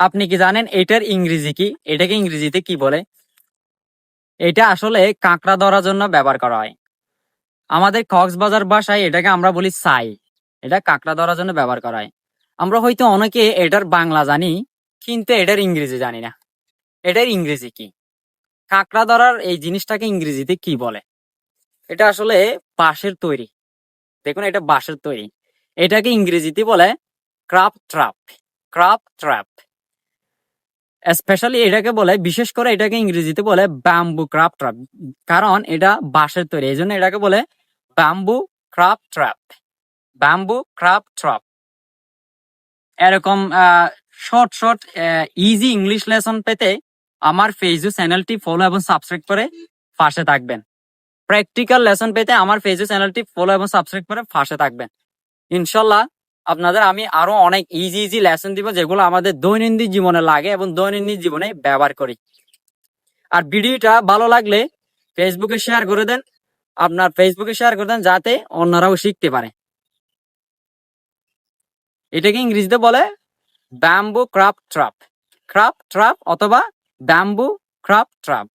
আপনি কি জানেন এটার ইংরেজি কি? এটাকে ইংরেজিতে কি বলে? এটা আসলে কাঁকড়া ধরার জন্য ব্যবহার করা হয়। আমাদের কক্সবাজার ভাষায় এটাকে আমরা বলি ছাই। এটা কাঁকড়া ধরার জন্য ব্যবহার করা হয়। আমরা হয়তো অনেকে এটার বাংলা জানি, কিন্তু এটার ইংরেজি জানি না। এটার ইংরেজি কি? কাঁকড়া ধরার এই জিনিসটাকে ইংরেজিতে কি বলে? এটা আসলে বাঁশের তৈরি। দেখুন, এটা বাঁশের তৈরি। এটাকে ইংরেজিতে বলে crab trap. Crab trap. Specially এটাকে বলে, বিশেষ করে এটাকে ইংরেজিতে বলে ব্যাম্বু ক্রাব ট্র্যাপ। কারণ এটা বাঁশের তৈরি, এই জন্য এটাকে বলে bamboo crab trap. Bamboo crab trap. এরকম short short easy English lesson পেতে আমার ফেসবুক চ্যানেলটি ফলো এবং সাবস্ক্রাইব করে পাশে থাকবেন। প্র্যাকটিক্যাল লেসন পেতে আমার ফেসবুক চ্যানেলটি ফলো এবং সাবস্ক্রাইব করে পাশে থাকবেন। ইনশাল্লাহ আপনাদের আমি আরো অনেক ইজি ইজি লেসন দিব, যেগুলো আমাদের দৈনন্দিন জীবনে লাগে এবং দৈনন্দিন জীবনে ব্যবহার করি। আর ভিডিওটা ভালো লাগলে ফেসবুকে শেয়ার করে দেন। আপনার ফেসবুকে শেয়ার করে দেন যাতে অন্যরাও শিখতে পারে। এটাকে ইংরেজিতে বলে bamboo crab trap. Crab trap অথবা ব্যাম্বু ক্রাব ট্র্যাপ।